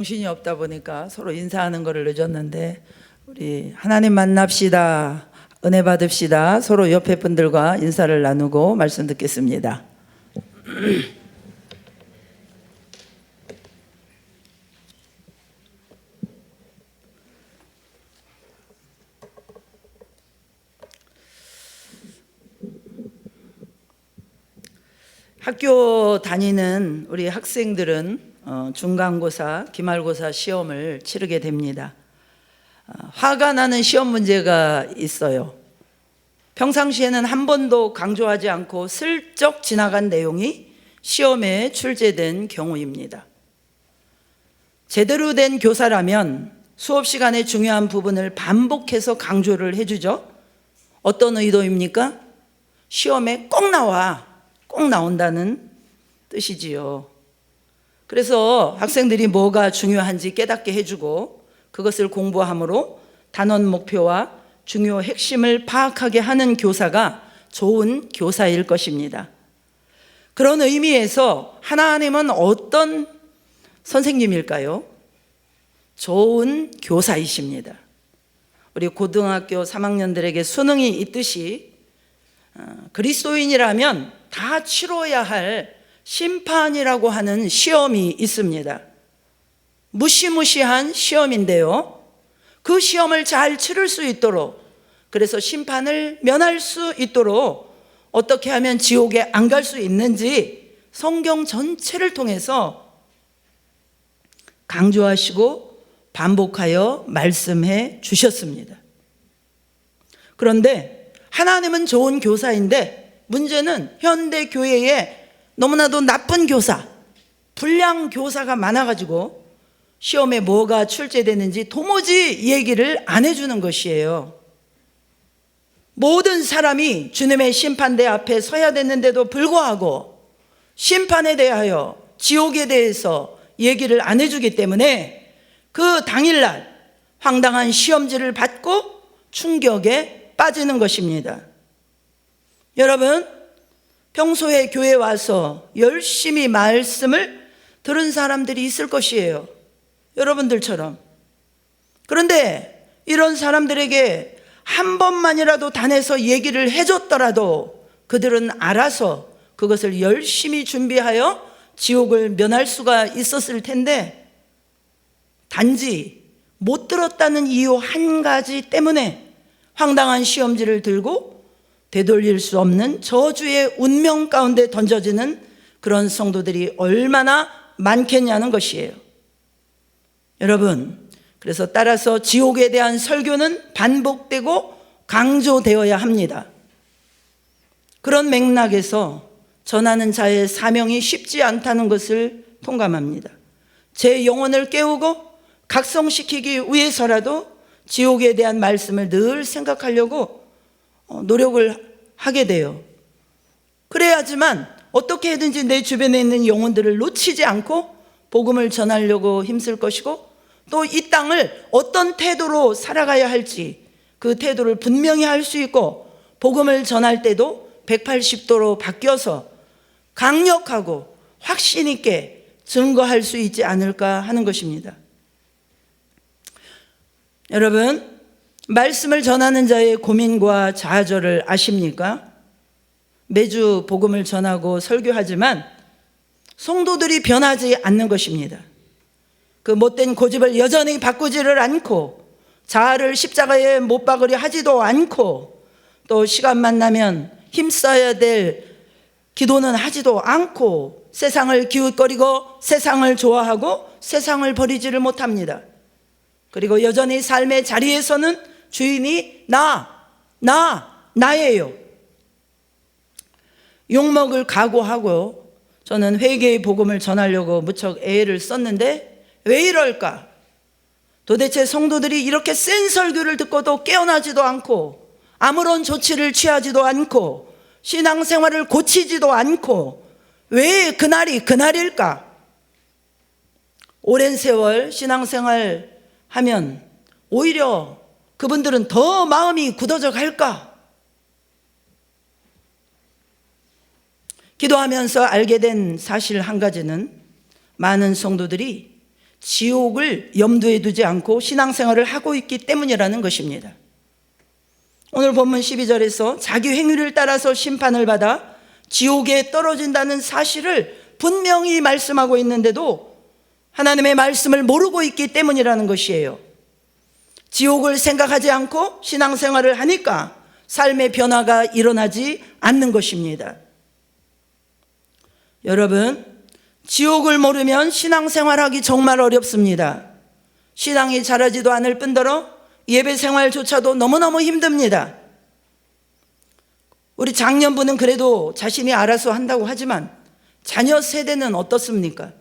정신이 없다 보니까 서로 인사하는 거를 늦었는데, 우리 하나님 만납시다. 은혜 받읍시다. 서로 옆에 분들과 인사를 나누고 말씀 듣겠습니다. 학교 다니는 우리 학생들은 중간고사, 기말고사 시험을 치르게 됩니다. 화가 나는 시험 문제가 있어요. 평상시에는 한 번도 강조하지 않고 슬쩍 지나간 내용이 시험에 출제된 경우입니다. 제대로 된 교사라면 수업 시간에 중요한 부분을 반복해서 강조를 해주죠. 어떤 의도입니까? 시험에 꼭 나온다는 뜻이지요. 그래서 학생들이 뭐가 중요한지 깨닫게 해주고 그것을 공부함으로 단원 목표와 중요 핵심을 파악하게 하는 교사가 좋은 교사일 것입니다. 그런 의미에서 하나님은 어떤 선생님일까요? 좋은 교사이십니다. 우리 고등학교 3학년들에게 수능이 있듯이 그리스도인이라면 다 치러야 할 심판이라고 하는 시험이 있습니다. 무시무시한 시험인데요, 그 시험을 잘 치를 수 있도록, 그래서 심판을 면할 수 있도록 어떻게 하면 지옥에 안 갈 수 있는지 성경 전체를 통해서 강조하시고 반복하여 말씀해 주셨습니다. 그런데 하나님은 좋은 교사인데 문제는 현대 교회에 너무나도 나쁜 교사, 불량 교사가 많아가지고 시험에 뭐가 출제되는지 도무지 얘기를 안 해주는 것이에요. 모든 사람이 주님의 심판대 앞에 서야 됐는데도 불구하고 심판에 대하여, 지옥에 대해서 얘기를 안 해주기 때문에 그 당일날 황당한 시험지를 받고 충격에 빠지는 것입니다. 여러분, 평소에 교회 와서 열심히 말씀을 들은 사람들이 있을 것이에요. 여러분들처럼. 그런데 이런 사람들에게 한 번만이라도 단해서 얘기를 해줬더라도 그들은 알아서 그것을 열심히 준비하여 지옥을 면할 수가 있었을 텐데, 단지 못 들었다는 이유 한 가지 때문에 황당한 시험지를 들고 되돌릴 수 없는 저주의 운명 가운데 던져지는 그런 성도들이 얼마나 많겠냐는 것이에요. 여러분, 그래서 따라서 지옥에 대한 설교는 반복되고 강조되어야 합니다. 그런 맥락에서 전하는 자의 사명이 쉽지 않다는 것을 통감합니다. 제 영혼을 깨우고 각성시키기 위해서라도 지옥에 대한 말씀을 늘 생각하려고 노력을 하게 돼요. 그래야지만 어떻게 해든지 내 주변에 있는 영혼들을 놓치지 않고 복음을 전하려고 힘쓸 것이고, 또 이 땅을 어떤 태도로 살아가야 할지 그 태도를 분명히 할 수 있고, 복음을 전할 때도 180도로 바뀌어서 강력하고 확신 있게 증거할 수 있지 않을까 하는 것입니다. 여러분, 말씀을 전하는 자의 고민과 좌절을 아십니까? 매주 복음을 전하고 설교하지만 성도들이 변하지 않는 것입니다. 그 못된 고집을 여전히 바꾸지를 않고, 자아를 십자가에 못 박으려 하지도 않고, 또 시간만 나면 힘써야 될 기도는 하지도 않고, 세상을 기웃거리고 세상을 좋아하고 세상을 버리지를 못합니다. 그리고 여전히 삶의 자리에서는 주인이 나예요. 욕먹을 각오하고 저는 회개의 복음을 전하려고 무척 애를 썼는데 왜 이럴까? 도대체 성도들이 이렇게 센 설교를 듣고도 깨어나지도 않고, 아무런 조치를 취하지도 않고, 신앙생활을 고치지도 않고, 왜 그날이 그날일까? 오랜 세월 신앙생활 하면 오히려 그분들은 더 마음이 굳어져 갈까? 기도하면서 알게 된 사실 한 가지는, 많은 성도들이 지옥을 염두에 두지 않고 신앙생활을 하고 있기 때문이라는 것입니다. 오늘 본문 12절에서 자기 행위를 따라서 심판을 받아 지옥에 떨어진다는 사실을 분명히 말씀하고 있는데도 하나님의 말씀을 모르고 있기 때문이라는 것이에요. 지옥을 생각하지 않고 신앙생활을 하니까 삶의 변화가 일어나지 않는 것입니다. 여러분, 지옥을 모르면 신앙생활하기 정말 어렵습니다. 신앙이 자라지도 않을 뿐더러 예배 생활조차도 너무너무 힘듭니다. 우리 장년부는 그래도 자신이 알아서 한다고 하지만 자녀 세대는 어떻습니까?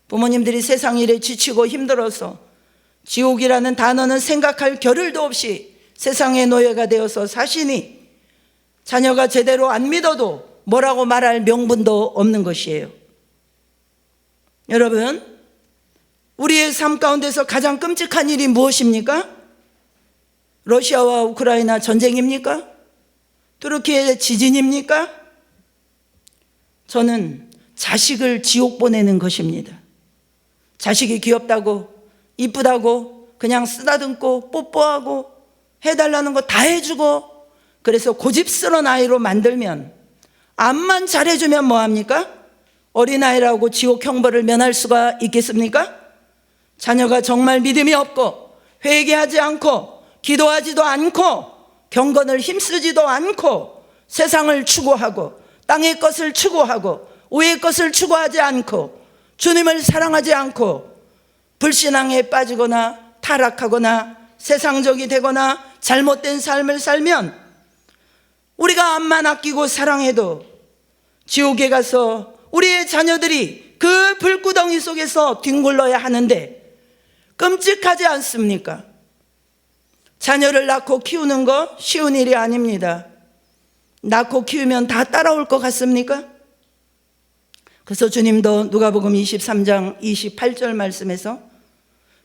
부모님들이 세상 일에 지치고 힘들어서 지옥이라는 단어는 생각할 겨를도 없이 세상의 노예가 되어서 사시니 자녀가 제대로 안 믿어도 뭐라고 말할 명분도 없는 것이에요. 여러분, 우리의 삶 가운데서 가장 끔찍한 일이 무엇입니까? 러시아와 우크라이나 전쟁입니까? 투르키의 지진입니까? 저는 자식을 지옥 보내는 것입니다. 자식이 귀엽다고 이쁘다고 그냥 쓰다듬고 뽀뽀하고 해달라는 거 다 해주고 그래서 고집스러운 아이로 만들면 암만 잘해주면 뭐합니까? 어린아이라고 지옥 형벌을 면할 수가 있겠습니까? 자녀가 정말 믿음이 없고 회개하지 않고 기도하지도 않고 경건을 힘쓰지도 않고 세상을 추구하고 땅의 것을 추구하고 우의 것을 추구하지 않고 주님을 사랑하지 않고 불신앙에 빠지거나 타락하거나 세상적이 되거나 잘못된 삶을 살면 우리가 암만 아끼고 사랑해도 지옥에 가서 우리의 자녀들이 그 불구덩이 속에서 뒹굴러야 하는데 끔찍하지 않습니까? 자녀를 낳고 키우는 거 쉬운 일이 아닙니다. 낳고 키우면 다 따라올 것 같습니까? 그래서 주님도 누가복음 23장 28절 말씀에서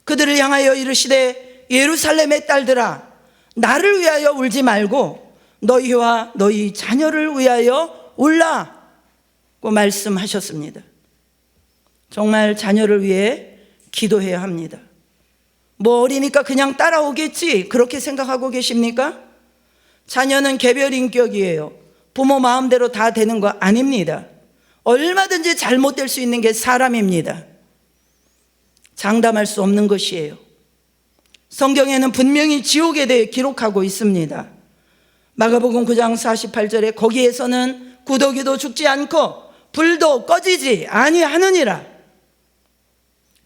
그들을 향하여 이르시되 예루살렘의 딸들아 나를 위하여 울지 말고 너희와 너희 자녀를 위하여 울라고 말씀하셨습니다. 정말 자녀를 위해 기도해야 합니다. 뭐 어리니까 그냥 따라오겠지 그렇게 생각하고 계십니까? 자녀는 개별 인격이에요. 부모 마음대로 다 되는 거 아닙니다. 얼마든지 잘못될 수 있는 게 사람입니다. 장담할 수 없는 것이에요. 성경에는 분명히 지옥에 대해 기록하고 있습니다. 마가복음 9장 48절에 거기에서는 구더기도 죽지 않고 불도 꺼지지 아니하느니라.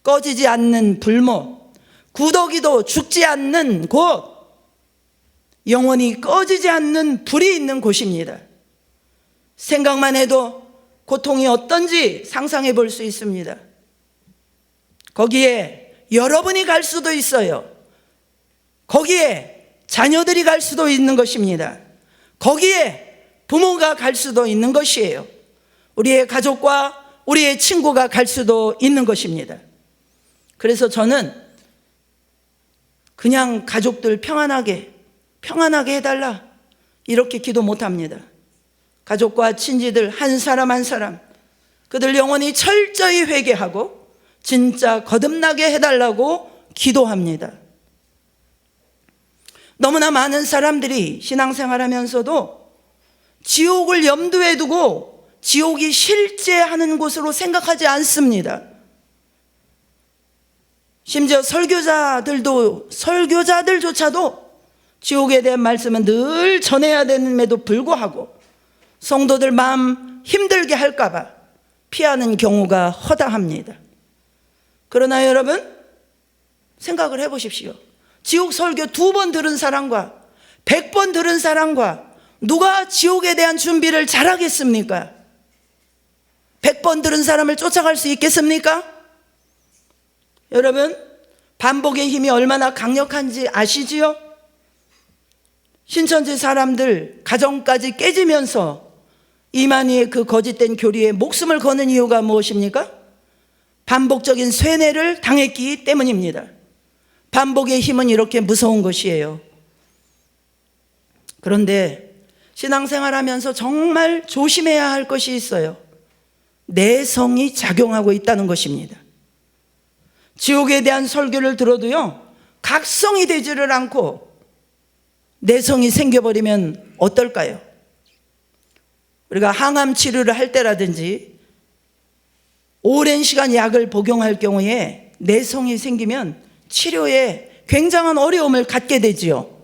꺼지지 않는 불못, 구더기도 죽지 않는 곳, 영원히 꺼지지 않는 불이 있는 곳입니다. 생각만 해도 고통이 어떤지 상상해 볼 수 있습니다. 거기에 여러분이 갈 수도 있어요. 거기에 자녀들이 갈 수도 있는 것입니다. 거기에 부모가 갈 수도 있는 것이에요. 우리의 가족과 우리의 친구가 갈 수도 있는 것입니다. 그래서 저는 그냥 가족들 평안하게 해달라 이렇게 기도 못합니다. 가족과 친지들 한 사람 한 사람 그들 영혼이 철저히 회개하고 진짜 거듭나게 해달라고 기도합니다. 너무나 많은 사람들이 신앙생활하면서도 지옥을 염두에 두고 지옥이 실제하는 곳으로 생각하지 않습니다. 심지어 설교자들조차도 지옥에 대한 말씀은 늘 전해야 됨에도 불구하고 성도들 마음 힘들게 할까봐 피하는 경우가 허다합니다. 그러나 여러분 생각을 해보십시오. 지옥 설교 2번 들은 사람과 100번 들은 사람과 누가 지옥에 대한 준비를 잘하겠습니까? 100번 들은 사람을 쫓아갈 수 있겠습니까? 여러분 반복의 힘이 얼마나 강력한지 아시지요? 신천지 사람들 가정까지 깨지면서 이만희의 그 거짓된 교리에 목숨을 거는 이유가 무엇입니까? 반복적인 쇠뇌를 당했기 때문입니다. 반복의 힘은 이렇게 무서운 것이에요. 그런데 신앙생활하면서 정말 조심해야 할 것이 있어요. 내성이 작용하고 있다는 것입니다. 지옥에 대한 설교를 들어도요, 각성이 되지를 않고 내성이 생겨버리면 어떨까요? 우리가 항암 치료를 할 때라든지 오랜 시간 약을 복용할 경우에 내성이 생기면 치료에 굉장한 어려움을 갖게 되지요.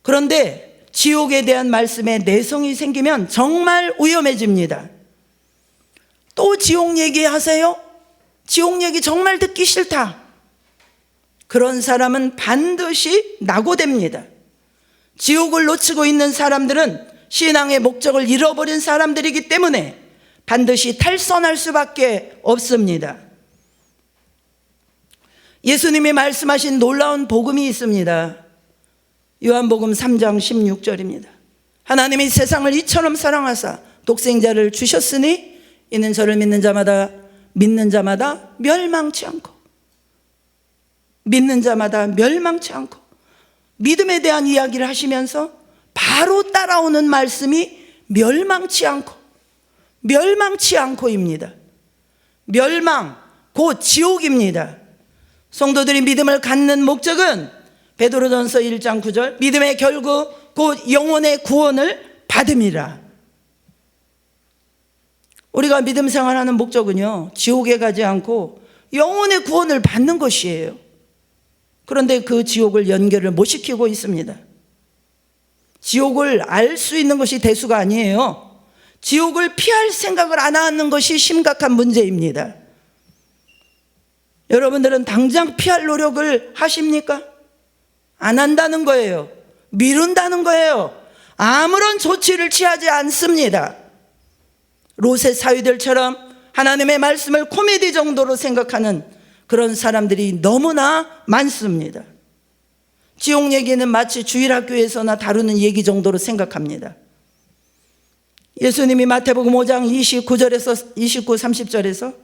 그런데 지옥에 대한 말씀에 내성이 생기면 정말 위험해집니다. 또 지옥 얘기하세요? 지옥 얘기 정말 듣기 싫다. 그런 사람은 반드시 낙오됩니다. 지옥을 놓치고 있는 사람들은 신앙의 목적을 잃어버린 사람들이기 때문에 반드시 탈선할 수밖에 없습니다. 예수님이 말씀하신 놀라운 복음이 있습니다. 요한복음 3장 16절입니다. 하나님이 세상을 이처럼 사랑하사 독생자를 주셨으니 이는 저를 믿는 자마다 멸망치 않고 믿음에 대한 이야기를 하시면서 바로 따라오는 말씀이 멸망치 않고입니다. 멸망 곧 지옥입니다. 성도들이 믿음을 갖는 목적은 베드로전서 1장 9절 믿음의 결국 곧 영혼의 구원을 받음이라. 우리가 믿음 생활하는 목적은요, 지옥에 가지 않고 영혼의 구원을 받는 것이에요. 그런데 그 지옥을 연결을 못 시키고 있습니다. 지옥을 알 수 있는 것이 대수가 아니에요. 지옥을 피할 생각을 안 하는 것이 심각한 문제입니다. 여러분들은 당장 피할 노력을 하십니까? 안 한다는 거예요. 미룬다는 거예요. 아무런 조치를 취하지 않습니다. 롯의 사위들처럼 하나님의 말씀을 코미디 정도로 생각하는 그런 사람들이 너무나 많습니다. 지옥 얘기는 마치 주일학교에서나 다루는 얘기 정도로 생각합니다. 예수님이 마태복음 5장 29절에서 29, 30절에서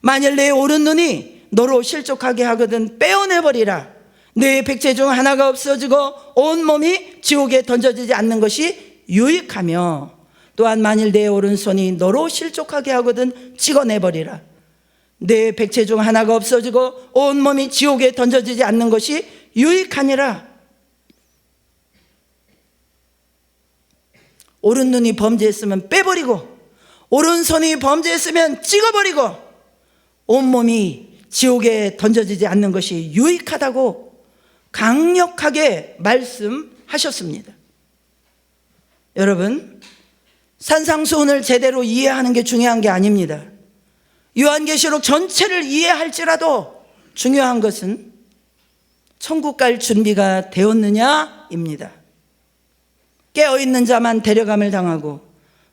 만일 내 오른 눈이 너로 실족하게 하거든 빼어내버리라. 뇌의 백체 중 하나가 없어지고 온 몸이 지옥에 던져지지 않는 것이 유익하며 또한 만일 내 오른손이 너로 실족하게 하거든 찍어내버리라. 뇌의 백체 중 하나가 없어지고 온 몸이 지옥에 던져지지 않는 것이 유익하니라. 오른눈이 범죄했으면 빼버리고 오른손이 범죄했으면 찍어버리고 온몸이 지옥에 던져지지 않는 것이 유익하다고 강력하게 말씀하셨습니다. 여러분, 산상수훈을 제대로 이해하는 게 중요한 게 아닙니다. 요한계시록 전체를 이해할지라도 중요한 것은 천국 갈 준비가 되었느냐입니다. 깨어있는 자만 데려감을 당하고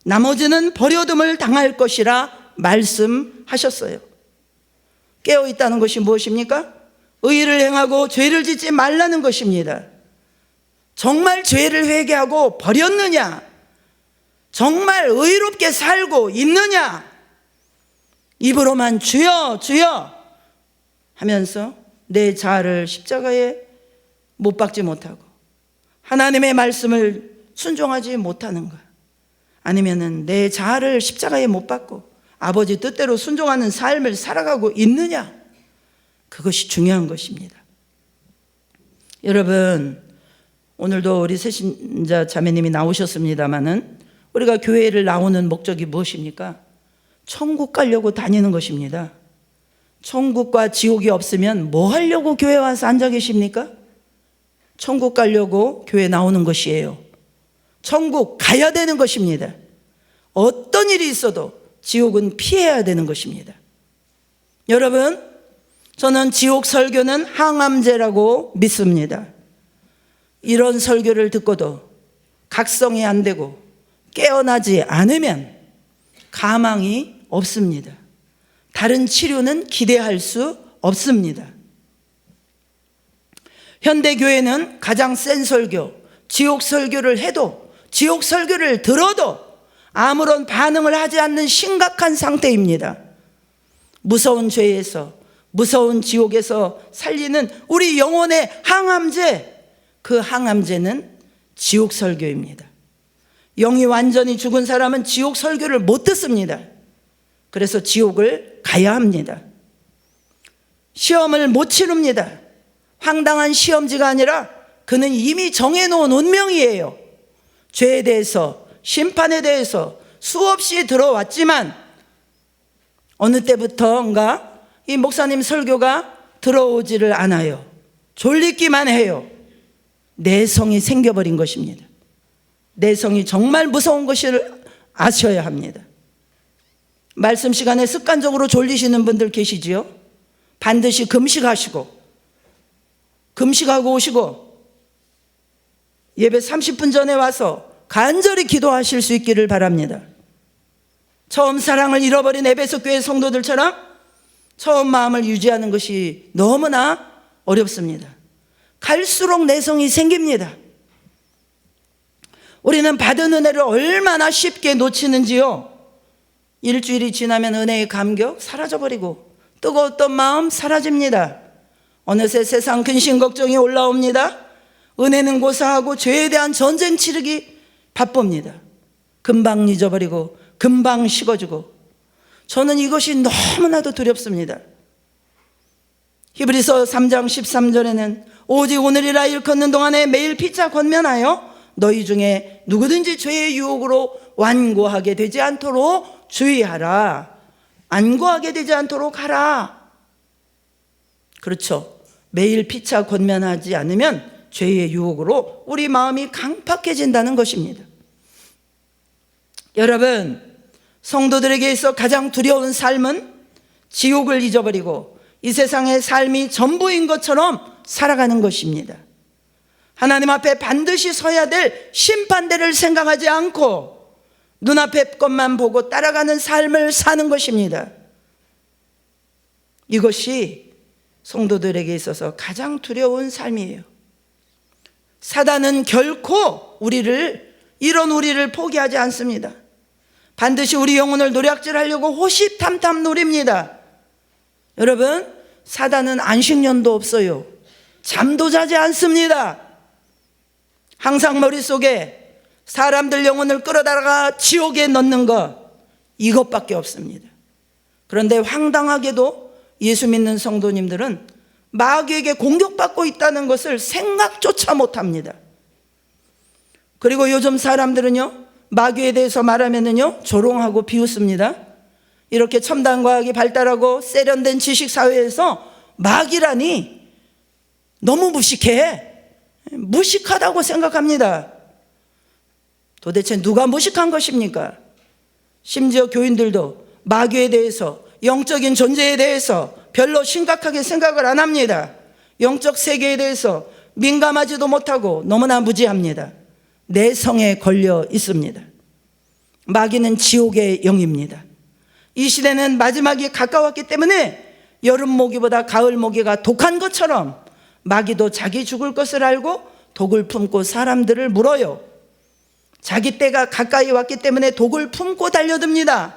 나머지는 버려둠을 당할 것이라 말씀하셨어요. 깨어있다는 것이 무엇입니까? 의를 행하고 죄를 짓지 말라는 것입니다. 정말 죄를 회개하고 버렸느냐? 정말 의롭게 살고 있느냐? 입으로만 주여 주여 하면서 내 자아를 십자가에 못 박지 못하고 하나님의 말씀을 순종하지 못하는가? 아니면은 내 자아를 십자가에 못 박고 아버지 뜻대로 순종하는 삶을 살아가고 있느냐? 그것이 중요한 것입니다. 여러분, 오늘도 우리 새신자 자매님이 나오셨습니다마는 우리가 교회를 나오는 목적이 무엇입니까? 천국 가려고 다니는 것입니다. 천국과 지옥이 없으면 뭐 하려고 교회 와서 앉아 계십니까? 천국 가려고 교회 나오는 것이에요. 천국 가야 되는 것입니다. 어떤 일이 있어도 지옥은 피해야 되는 것입니다. 여러분, 저는 지옥 설교는 항암제라고 믿습니다. 이런 설교를 듣고도 각성이 안 되고 깨어나지 않으면 가망이 없습니다. 다른 치료는 기대할 수 없습니다. 현대교회는 가장 센 설교, 지옥 설교를 해도, 지옥 설교를 들어도 아무런 반응을 하지 않는 심각한 상태입니다. 무서운 죄에서, 무서운 지옥에서 살리는 우리 영혼의 항암제, 그 항암제는 지옥 설교입니다. 영이 완전히 죽은 사람은 지옥 설교를 못 듣습니다. 그래서 지옥을 가야 합니다. 시험을 못 치릅니다. 황당한 시험지가 아니라 그는 이미 정해놓은 운명이에요. 죄에 대해서, 심판에 대해서 수없이 들어왔지만 어느 때부터인가 이 목사님 설교가 들어오지를 않아요. 졸리기만 해요. 내성이 생겨버린 것입니다. 내성이 정말 무서운 것을 아셔야 합니다. 말씀 시간에 습관적으로 졸리시는 분들 계시지요? 반드시 금식하고 오시고 예배 30분 전에 와서 간절히 기도하실 수 있기를 바랍니다. 처음 사랑을 잃어버린 에베소 교회 성도들처럼 처음 마음을 유지하는 것이 너무나 어렵습니다. 갈수록 내성이 생깁니다. 우리는 받은 은혜를 얼마나 쉽게 놓치는지요. 일주일이 지나면 은혜의 감격 사라져버리고 뜨거웠던 마음 사라집니다. 어느새 세상 근심 걱정이 올라옵니다. 은혜는 고사하고 죄에 대한 전쟁 치르기 바쁩니다. 금방 잊어버리고 금방 식어지고 저는 이것이 너무나도 두렵습니다. 히브리서 3장 13절에는 오직 오늘이라 일컫는 동안에 매일 피차 권면하여 너희 중에 누구든지 죄의 유혹으로 완고하게 되지 않도록 주의하라. 안고하게 되지 않도록 하라. 그렇죠. 매일 피차 권면하지 않으면 죄의 유혹으로 우리 마음이 강팍해진다는 것입니다. 여러분, 성도들에게 있어 가장 두려운 삶은 지옥을 잊어버리고 이 세상의 삶이 전부인 것처럼 살아가는 것입니다. 하나님 앞에 반드시 서야 될 심판대를 생각하지 않고 눈앞의 것만 보고 따라가는 삶을 사는 것입니다. 이것이 성도들에게 있어서 가장 두려운 삶이에요. 사단은 결코 이런 우리를 포기하지 않습니다. 반드시 우리 영혼을 노략질하려고 호시탐탐 노립니다. 여러분, 사단은 안식년도 없어요. 잠도 자지 않습니다. 항상 머릿속에 사람들 영혼을 끌어다가 지옥에 넣는 것, 이것밖에 없습니다. 그런데 황당하게도 예수 믿는 성도님들은 마귀에게 공격받고 있다는 것을 생각조차 못합니다. 그리고 요즘 사람들은요, 마귀에 대해서 말하면은요 조롱하고 비웃습니다. 이렇게 첨단 과학이 발달하고 세련된 지식 사회에서 마귀라니 너무 무식하다고 생각합니다. 도대체 누가 무식한 것입니까? 심지어 교인들도 마귀에 대해서, 영적인 존재에 대해서 별로 심각하게 생각을 안 합니다. 영적 세계에 대해서 민감하지도 못하고 너무나 무지합니다. 내성에 걸려 있습니다. 마귀는 지옥의 영입니다. 이 시대는 마지막이 가까웠기 때문에 여름 모기보다 가을 모기가 독한 것처럼 마귀도 자기 죽을 것을 알고 독을 품고 사람들을 물어요. 자기 때가 가까이 왔기 때문에 독을 품고 달려듭니다.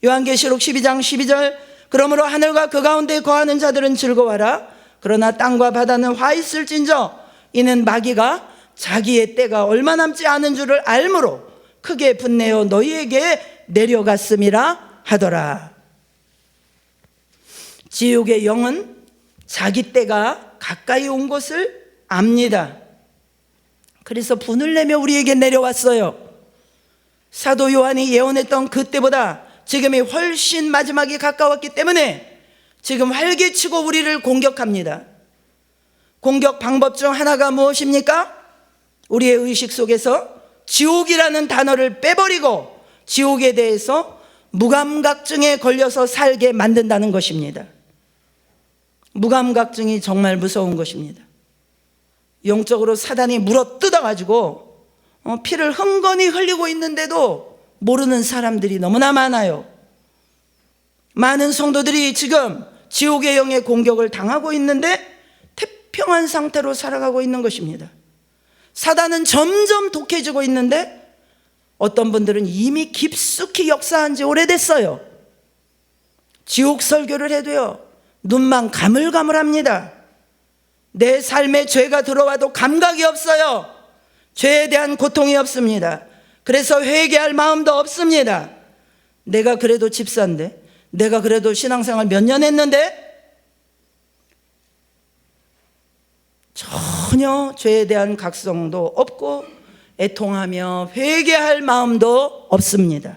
요한계시록 12장 12절, 그러므로 하늘과 그 가운데 거하는 자들은 즐거워하라. 그러나 땅과 바다는 화 있을진저 이는 마귀가 자기의 때가 얼마 남지 않은 줄을 알므로 크게 분내어 너희에게 내려갔음이라 하더라. 지옥의 영은 자기 때가 가까이 온 것을 압니다. 그래서 분을 내며 우리에게 내려왔어요. 사도 요한이 예언했던 그때보다 지금이 훨씬 마지막이 가까웠기 때문에 지금 활개치고 우리를 공격합니다. 공격 방법 중 하나가 무엇입니까? 우리의 의식 속에서 지옥이라는 단어를 빼버리고 지옥에 대해서 무감각증에 걸려서 살게 만든다는 것입니다. 무감각증이 정말 무서운 것입니다. 영적으로 사단이 물어뜯어가지고 피를 흥건히 흘리고 있는데도 모르는 사람들이 너무나 많아요. 많은 성도들이 지금 지옥의 영의 공격을 당하고 있는데 태평한 상태로 살아가고 있는 것입니다. 사단은 점점 독해지고 있는데 어떤 분들은 이미 깊숙이 역사한 지 오래됐어요. 지옥 설교를 해도요 눈만 가물가물합니다. 내 삶에 죄가 들어와도 감각이 없어요. 죄에 대한 고통이 없습니다. 그래서 회개할 마음도 없습니다. 내가 그래도 집사인데, 내가 그래도 신앙생활 몇 년 했는데 전혀 죄에 대한 각성도 없고 애통하며 회개할 마음도 없습니다.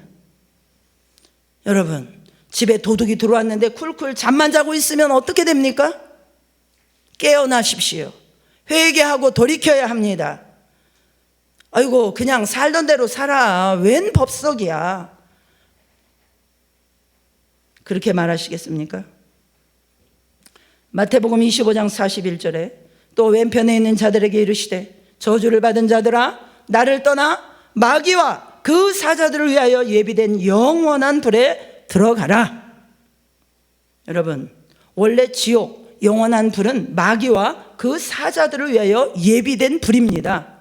여러분, 집에 도둑이 들어왔는데 쿨쿨 잠만 자고 있으면 어떻게 됩니까? 깨어나십시오. 회개하고 돌이켜야 합니다. 아이고, 그냥 살던 대로 살아. 웬 법석이야. 그렇게 말하시겠습니까? 마태복음 25장 41절에 또 왼편에 있는 자들에게 이르시되 저주를 받은 자들아 나를 떠나 마귀와 그 사자들을 위하여 예비된 영원한 불에 들어가라. 여러분, 원래 지옥 영원한 불은 마귀와 그 사자들을 위하여 예비된 불입니다.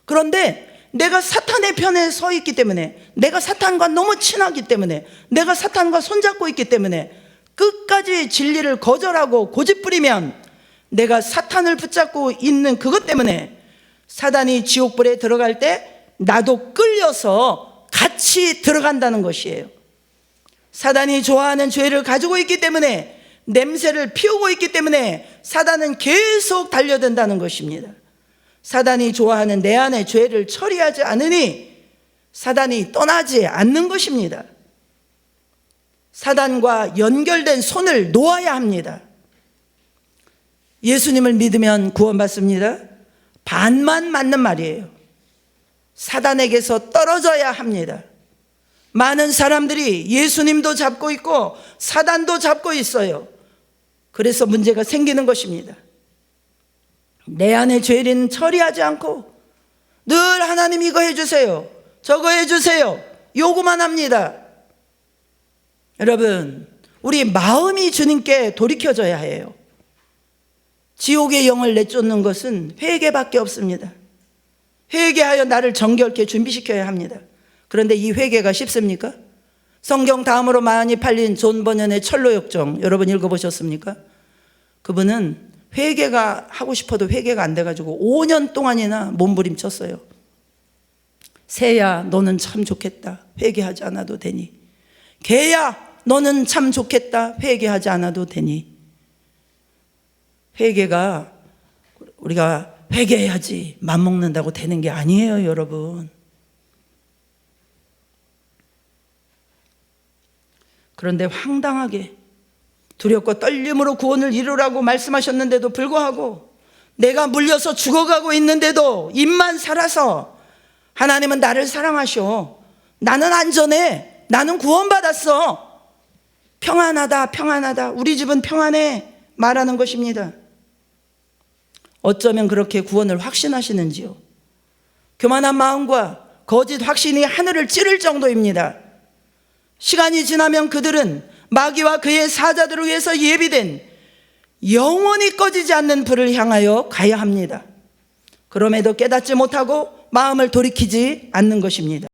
그런데 내가 사탄의 편에 서 있기 때문에, 내가 사탄과 너무 친하기 때문에, 내가 사탄과 손잡고 있기 때문에 끝까지 진리를 거절하고 고집부리면 내가 사탄을 붙잡고 있는 그것 때문에 사단이 지옥불에 들어갈 때 나도 끌려서 같이 들어간다는 것이에요. 사단이 좋아하는 죄를 가지고 있기 때문에, 냄새를 피우고 있기 때문에 사단은 계속 달려든다는 것입니다. 사단이 좋아하는 내 안의 죄를 처리하지 않으니 사단이 떠나지 않는 것입니다. 사단과 연결된 손을 놓아야 합니다. 예수님을 믿으면 구원받습니다. 반만 맞는 말이에요. 사단에게서 떨어져야 합니다. 많은 사람들이 예수님도 잡고 있고 사단도 잡고 있어요. 그래서 문제가 생기는 것입니다. 내 안의 죄는 처리하지 않고 늘 하나님 이거 해주세요, 저거 해주세요 요구만 합니다. 여러분, 우리 마음이 주님께 돌이켜져야 해요. 지옥의 영을 내쫓는 것은 회개밖에 없습니다. 회개하여 나를 정결케 준비시켜야 합니다. 그런데 이 회개가 쉽습니까? 성경 다음으로 많이 팔린 존 버년의 철로역정 여러분 읽어보셨습니까? 그분은 회개가 하고 싶어도 회개가 안 돼가지고 5년 동안이나 몸부림쳤어요. 새야 너는 참 좋겠다, 회개하지 않아도 되니. 개야 너는 참 좋겠다, 회개하지 않아도 되니. 회개가 우리가 회개해야지 맘먹는다고 되는 게 아니에요, 여러분. 그런데 황당하게 두렵고 떨림으로 구원을 이루라고 말씀하셨는데도 불구하고 내가 물려서 죽어가고 있는데도 입만 살아서 하나님은 나를 사랑하셔, 나는 안전해, 나는 구원받았어, 평안하다 평안하다, 우리 집은 평안해 말하는 것입니다. 어쩌면 그렇게 구원을 확신하시는지요? 교만한 마음과 거짓 확신이 하늘을 찌를 정도입니다. 시간이 지나면 그들은 마귀와 그의 사자들을 위해서 예비된 영원히 꺼지지 않는 불을 향하여 가야 합니다. 그럼에도 깨닫지 못하고 마음을 돌이키지 않는 것입니다.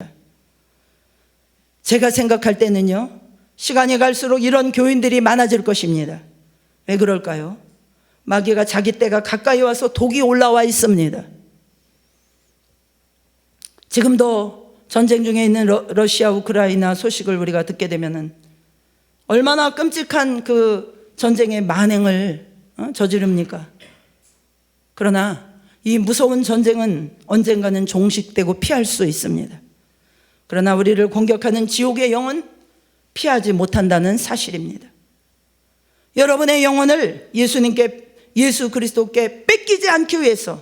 제가 생각할 때는요, 시간이 갈수록 이런 교인들이 많아질 것입니다. 왜 그럴까요? 마귀가 자기 때가 가까이 와서 독이 올라와 있습니다. 지금도 전쟁 중에 있는 러시아 우크라이나 소식을 우리가 듣게 되면은 얼마나 끔찍한 그 전쟁의 만행을 저지릅니까? 그러나 이 무서운 전쟁은 언젠가는 종식되고 피할 수 있습니다. 그러나 우리를 공격하는 지옥의 영은 피하지 못한다는 사실입니다. 여러분의 영혼을 예수 그리스도께 뺏기지 않기 위해서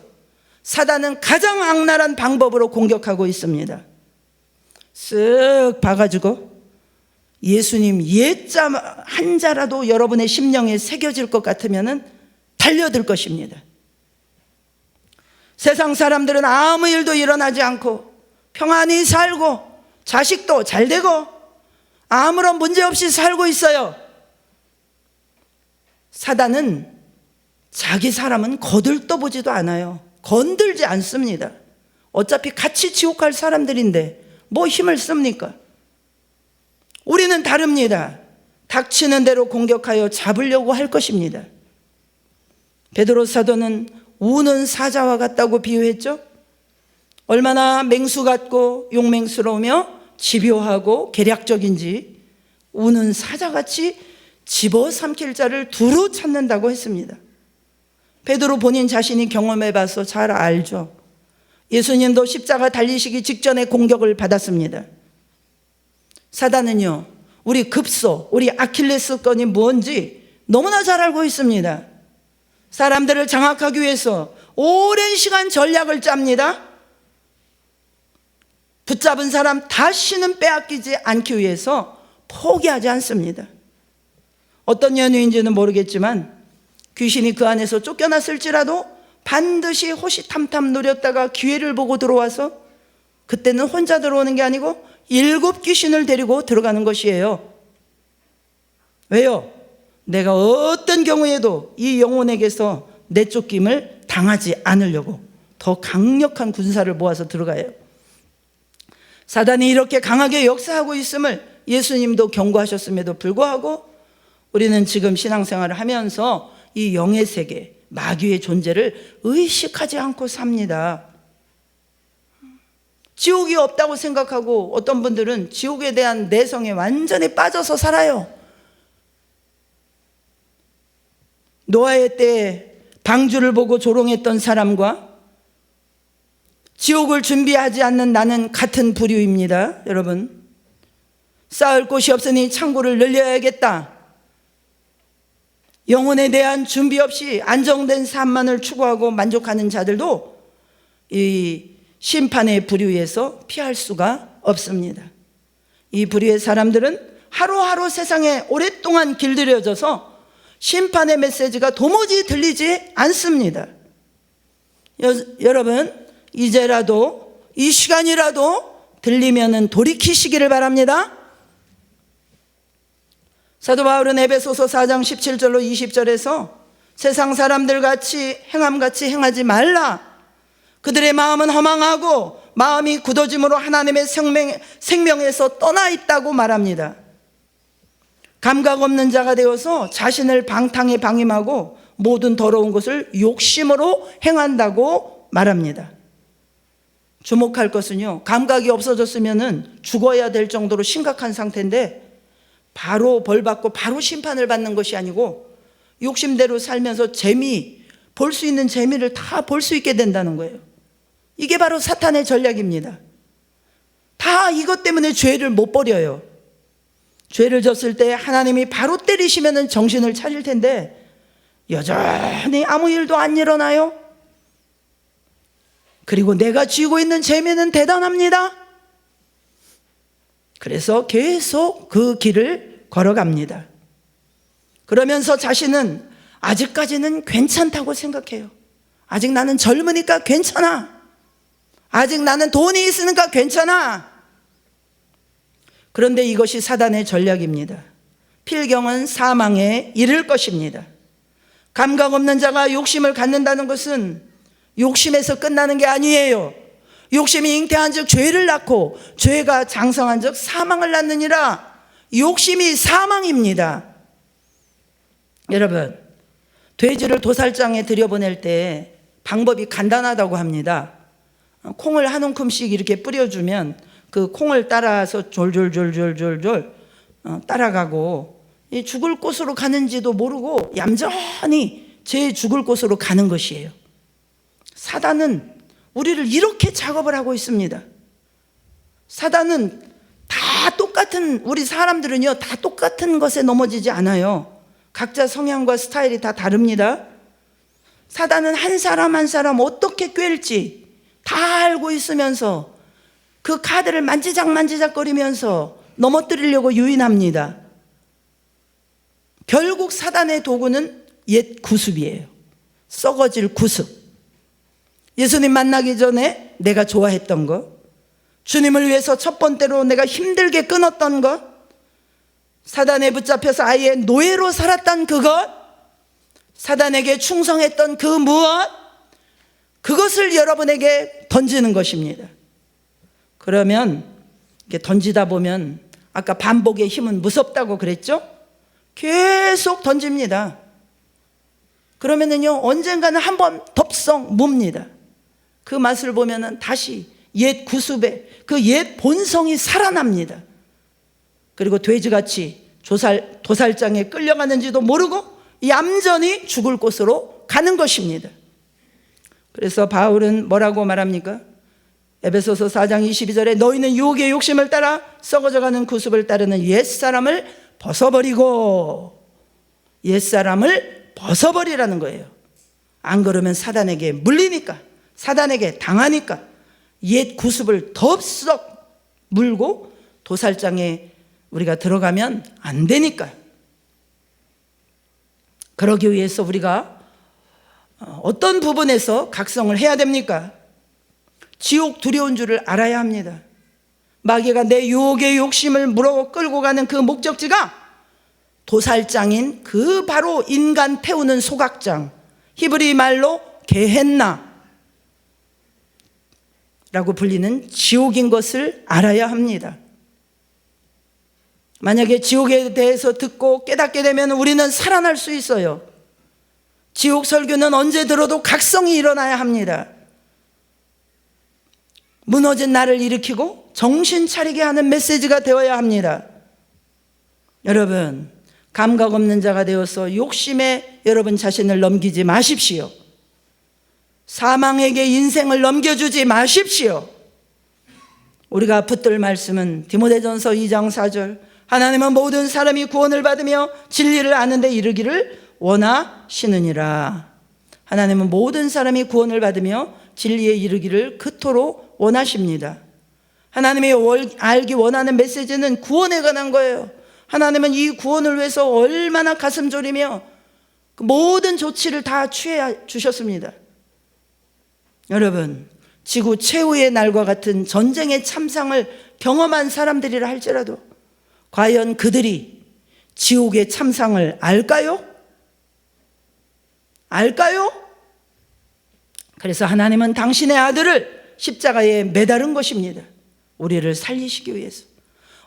사단은 가장 악랄한 방법으로 공격하고 있습니다. 쓱 봐가지고 예수님 예자 한 자라도 여러분의 심령에 새겨질 것 같으면 달려들 것입니다. 세상 사람들은 아무 일도 일어나지 않고 평안히 살고 자식도 잘 되고 아무런 문제 없이 살고 있어요. 사단은 자기 사람은 거들떠보지도 않아요. 건들지 않습니다. 어차피 같이 지옥 갈 사람들인데 뭐 힘을 씁니까? 우리는 다릅니다. 닥치는 대로 공격하여 잡으려고 할 것입니다. 베드로 사도는 우는 사자와 같다고 비유했죠. 얼마나 맹수 같고 용맹스러우며 집요하고 계략적인지 우는 사자같이 집어삼킬 자를 두루 찾는다고 했습니다. 베드로 본인 자신이 경험해봐서 잘 알죠. 예수님도 십자가 달리시기 직전에 공격을 받았습니다. 사단은요, 우리 급소, 우리 아킬레스건이 뭔지 너무나 잘 알고 있습니다. 사람들을 장악하기 위해서 오랜 시간 전략을 짭니다. 붙잡은 사람 다시는 빼앗기지 않기 위해서 포기하지 않습니다. 어떤 연유인지는 모르겠지만 귀신이 그 안에서 쫓겨났을지라도 반드시 호시탐탐 노렸다가 기회를 보고 들어와서, 그때는 혼자 들어오는 게 아니고 7 귀신을 데리고 들어가는 것이에요. 왜요? 내가 어떤 경우에도 이 영혼에게서 내쫓김을 당하지 않으려고 더 강력한 군사를 모아서 들어가요. 사단이 이렇게 강하게 역사하고 있음을 예수님도 경고하셨음에도 불구하고 우리는 지금 신앙생활을 하면서 이 영의 세계, 마귀의 존재를 의식하지 않고 삽니다. 지옥이 없다고 생각하고 어떤 분들은 지옥에 대한 내성에 완전히 빠져서 살아요. 노아의 때에 방주를 보고 조롱했던 사람과 지옥을 준비하지 않는 나는 같은 부류입니다. 여러분, 쌓을 곳이 없으니 창고를 늘려야겠다. 영혼에 대한 준비 없이 안정된 삶만을 추구하고 만족하는 자들도 이 심판의 부류에서 피할 수가 없습니다. 이 부류의 사람들은 하루하루 세상에 오랫동안 길들여져서 심판의 메시지가 도무지 들리지 않습니다. 여러분, 이제라도, 이 시간이라도 들리면은 돌이키시기를 바랍니다. 사도 바울은 에베소서 4장 17절로 20절에서 세상 사람들 같이 행함같이 행하지 말라. 그들의 마음은 허망하고 마음이 굳어짐으로 하나님의 생명에서 떠나 있다고 말합니다. 감각 없는 자가 되어서 자신을 방탕에 방임하고 모든 더러운 것을 욕심으로 행한다고 말합니다. 주목할 것은요, 감각이 없어졌으면 죽어야 될 정도로 심각한 상태인데 바로 벌받고 바로 심판을 받는 것이 아니고 욕심대로 살면서 볼 수 있는 재미를 다 볼 수 있게 된다는 거예요. 이게 바로 사탄의 전략입니다. 다 이것 때문에 죄를 못 버려요. 죄를 졌을 때 하나님이 바로 때리시면 정신을 차릴 텐데 여전히 아무 일도 안 일어나요. 그리고 내가 쥐고 있는 재미는 대단합니다. 그래서 계속 그 길을 걸어갑니다. 그러면서 자신은 아직까지는 괜찮다고 생각해요. 아직 나는 젊으니까 괜찮아. 아직 나는 돈이 있으니까 괜찮아. 그런데 이것이 사단의 전략입니다. 필경은 사망에 이를 것입니다. 감각 없는 자가 욕심을 갖는다는 것은 욕심에서 끝나는 게 아니에요. 욕심이 잉태한 즉 죄를 낳고 죄가 장성한 즉 사망을 낳느니라. 욕심이 사망입니다. 여러분, 돼지를 도살장에 들여보낼 때 방법이 간단하다고 합니다. 콩을 한 움큼씩 이렇게 뿌려주면 그 콩을 따라서 졸졸졸졸졸졸 따라가고 죽을 곳으로 가는지도 모르고 얌전히 제 죽을 곳으로 가는 것이에요. 사단은 우리를 이렇게 작업을 하고 있습니다. 사단은 다 똑같은, 우리 사람들은요 다 똑같은 것에 넘어지지 않아요. 각자 성향과 스타일이 다 다릅니다. 사단은 한 사람 한 사람 어떻게 꿰일지 다 알고 있으면서 그 카드를 만지작거리면서 넘어뜨리려고 유인합니다. 결국 사단의 도구는 옛 구습이에요. 썩어질 구습. 예수님 만나기 전에 내가 좋아했던 것, 주님을 위해서 첫 번째로 내가 힘들게 끊었던 것, 사단에 붙잡혀서 아예 노예로 살았던 그것, 사단에게 충성했던 그 무엇, 그것을 여러분에게 던지는 것입니다. 그러면 이렇게 던지다 보면 아까 반복의 힘은 무섭다고 그랬죠? 계속 던집니다. 그러면은요 언젠가는 한번 덥석 뭅니다. 그 맛을 보면은 다시 옛 구습의 그 옛 본성이 살아납니다. 그리고 돼지같이 도살장에 끌려가는지도 모르고 얌전히 죽을 곳으로 가는 것입니다. 그래서 바울은 뭐라고 말합니까? 에베소서 4장 22절에 너희는 유혹의 욕심을 따라 썩어져가는 구습을 따르는 옛사람을 벗어버리고, 옛사람을 벗어버리라는 거예요. 안 그러면 사단에게 물리니까, 사단에게 당하니까 옛 구습을 덥석 물고 도살장에 우리가 들어가면 안 되니까. 그러기 위해서 우리가 어떤 부분에서 각성을 해야 됩니까? 지옥 두려운 줄을 알아야 합니다. 마귀가 내 유혹의 욕심을 물어 끌고 가는 그 목적지가 도살장인 그 바로 인간 태우는 소각장, 히브리 말로 게헨나 라고 불리는 지옥인 것을 알아야 합니다. 만약에 지옥에 대해서 듣고 깨닫게 되면 우리는 살아날 수 있어요. 지옥 설교는 언제 들어도 각성이 일어나야 합니다. 무너진 나를 일으키고 정신 차리게 하는 메시지가 되어야 합니다. 여러분, 감각 없는 자가 되어서 욕심에 여러분 자신을 넘기지 마십시오. 사망에게 인생을 넘겨주지 마십시오. 우리가 붙들 말씀은 디모데전서 2장 4절, 하나님은 모든 사람이 구원을 받으며 진리를 아는 데 이르기를 원하시느니라. 하나님은 모든 사람이 구원을 받으며 진리에 이르기를 그토록 원하십니다. 하나님이 알기 원하는 메시지는 구원에 관한 거예요. 하나님은 이 구원을 위해서 얼마나 가슴 졸이며 모든 조치를 다 취해 주셨습니다. 여러분, 지구 최후의 날과 같은 전쟁의 참상을 경험한 사람들이라 할지라도 과연 그들이 지옥의 참상을 알까요? 알까요? 그래서 하나님은 당신의 아들을 십자가에 매달은 것입니다. 우리를 살리시기 위해서.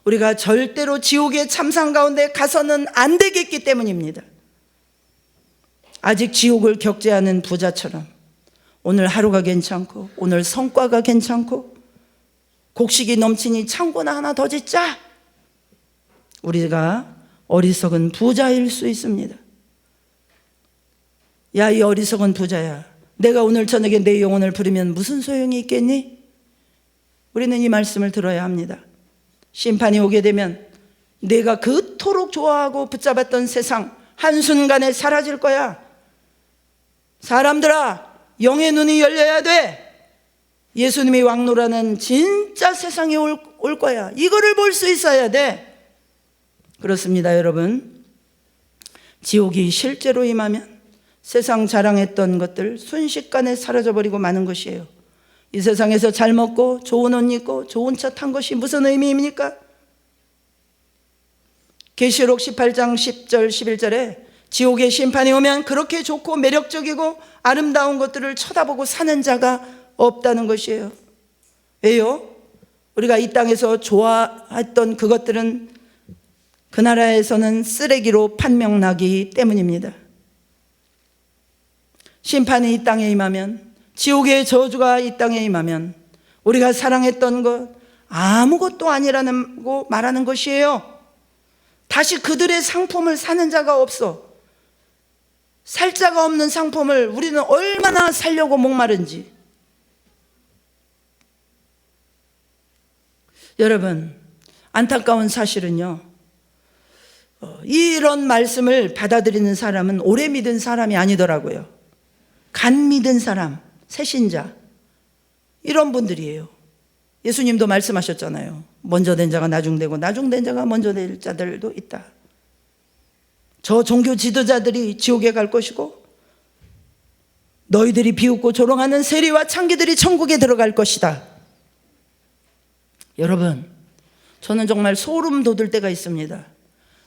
우리가 절대로 지옥의 참상 가운데 가서는 안 되겠기 때문입니다. 아직 지옥을 겪지 않은 부자처럼 오늘 하루가 괜찮고 오늘 성과가 괜찮고 곡식이 넘치니 창고나 하나 더 짓자. 우리가 어리석은 부자일 수 있습니다. 야, 이 어리석은 부자야, 내가 오늘 저녁에 내 영혼을 부르면 무슨 소용이 있겠니? 우리는 이 말씀을 들어야 합니다. 심판이 오게 되면 내가 그토록 좋아하고 붙잡았던 세상 한순간에 사라질 거야. 사람들아, 영의 눈이 열려야 돼. 예수님이 왕노라는 진짜 세상이 올 거야. 이거를 볼 수 있어야 돼. 그렇습니다, 여러분. 지옥이 실제로 임하면 세상 자랑했던 것들 순식간에 사라져버리고 마는 것이에요. 이 세상에서 잘 먹고 좋은 옷 입고 좋은 차 탄 것이 무슨 의미입니까? 계시록 18장 10절 11절에 지옥의 심판이 오면 그렇게 좋고 매력적이고 아름다운 것들을 쳐다보고 사는 자가 없다는 것이에요. 왜요? 우리가 이 땅에서 좋아했던 그것들은 그 나라에서는 쓰레기로 판명나기 때문입니다. 심판이 이 땅에 임하면, 지옥의 저주가 이 땅에 임하면 우리가 사랑했던 것 아무것도 아니라고 말하는 것이에요. 다시 그들의 상품을 사는 자가 없어. 살 자가 없는 상품을 우리는 얼마나 살려고 목마른지. 여러분, 안타까운 사실은요, 이런 말씀을 받아들이는 사람은 오래 믿은 사람이 아니더라고요. 간 믿은 사람, 새신자, 이런 분들이에요. 예수님도 말씀하셨잖아요. 먼저 된 자가 나중되고 나중된 자가 먼저 될 자들도 있다. 저 종교 지도자들이 지옥에 갈 것이고 너희들이 비웃고 조롱하는 세리와 창기들이 천국에 들어갈 것이다. 여러분, 저는 정말 소름 돋을 때가 있습니다.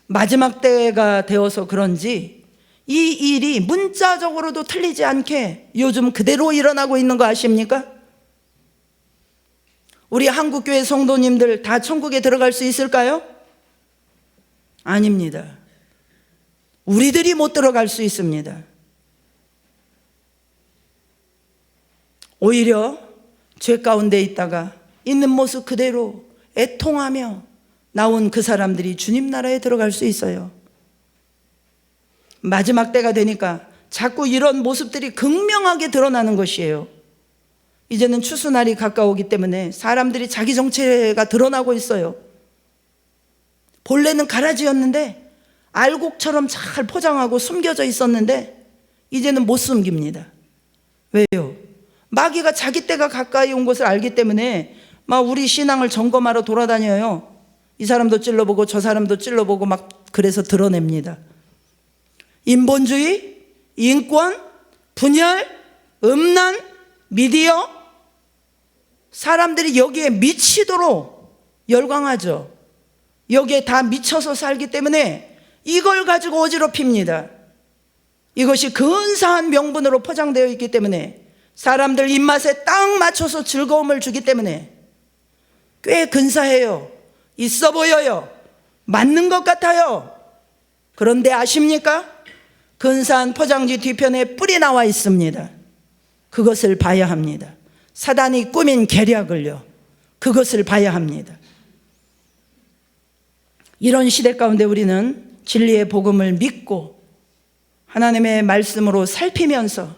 마지막 때가 되어서 그런지 이 일이 문자적으로도 틀리지 않게 요즘 그대로 일어나고 있는 거 아십니까? 우리 한국교회 성도님들 다 천국에 들어갈 수 있을까요? 아닙니다. 우리들이 못 들어갈 수 있습니다. 오히려 죄 가운데 있다가 있는 모습 그대로 애통하며 나온 그 사람들이 주님 나라에 들어갈 수 있어요. 마지막 때가 되니까 자꾸 이런 모습들이 극명하게 드러나는 것이에요. 이제는 추수날이 가까우기 때문에 사람들이 자기 정체가 드러나고 있어요. 본래는 가라지였는데 알곡처럼 잘 포장하고 숨겨져 있었는데 이제는 못 숨깁니다. 왜요? 마귀가 자기 때가 가까이 온 것을 알기 때문에 막 우리 신앙을 점검하러 돌아다녀요. 이 사람도 찔러보고 저 사람도 찔러보고 막 그래서 드러냅니다. 인본주의, 인권, 분열, 음란, 미디어, 사람들이 여기에 미치도록 열광하죠. 여기에 다 미쳐서 살기 때문에 이걸 가지고 어지럽힙니다. 이것이 근사한 명분으로 포장되어 있기 때문에 사람들 입맛에 딱 맞춰서 즐거움을 주기 때문에 꽤 근사해요. 있어 보여요. 맞는 것 같아요. 그런데 아십니까? 근사한 포장지 뒤편에 뿔이 나와 있습니다. 그것을 봐야 합니다. 사단이 꾸민 계략을요. 그것을 봐야 합니다. 이런 시대 가운데 우리는 진리의 복음을 믿고 하나님의 말씀으로 살피면서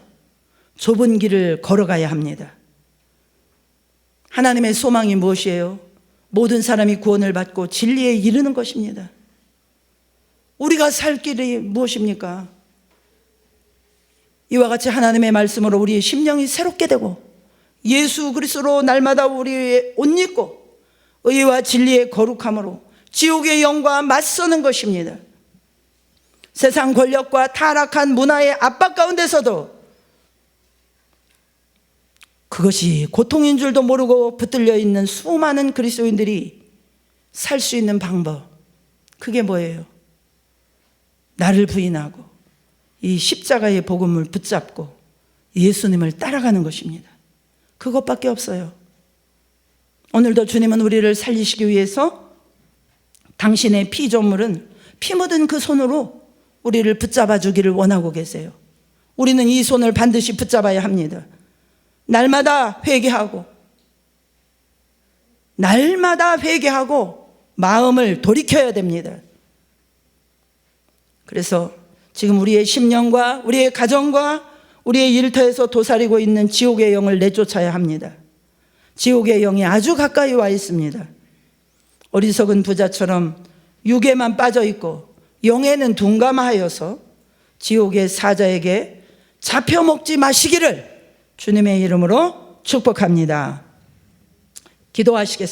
좁은 길을 걸어가야 합니다. 하나님의 소망이 무엇이에요? 모든 사람이 구원을 받고 진리에 이르는 것입니다. 우리가 살 길이 무엇입니까? 이와 같이 하나님의 말씀으로 우리의 심령이 새롭게 되고 예수 그리스도로 날마다 우리의 옷 입고 의와 진리의 거룩함으로 지옥의 영과 맞서는 것입니다. 세상 권력과 타락한 문화의 압박 가운데서도 그것이 고통인 줄도 모르고 붙들려 있는 수많은 그리스도인들이 살 수 있는 방법, 그게 뭐예요? 나를 부인하고 이 십자가의 복음을 붙잡고 예수님을 따라가는 것입니다. 그것밖에 없어요. 오늘도 주님은 우리를 살리시기 위해서 당신의 피조물은 피 묻은 그 손으로 우리를 붙잡아 주기를 원하고 계세요. 우리는 이 손을 반드시 붙잡아야 합니다. 날마다 회개하고 마음을 돌이켜야 됩니다. 그래서 지금 우리의 심령과 우리의 가정과 우리의 일터에서 도사리고 있는 지옥의 영을 내쫓아야 합니다. 지옥의 영이 아주 가까이 와 있습니다. 어리석은 부자처럼 육에만 빠져 있고 영에는 둔감하여서 지옥의 사자에게 잡혀먹지 마시기를 주님의 이름으로 축복합니다. 기도하시겠습니다.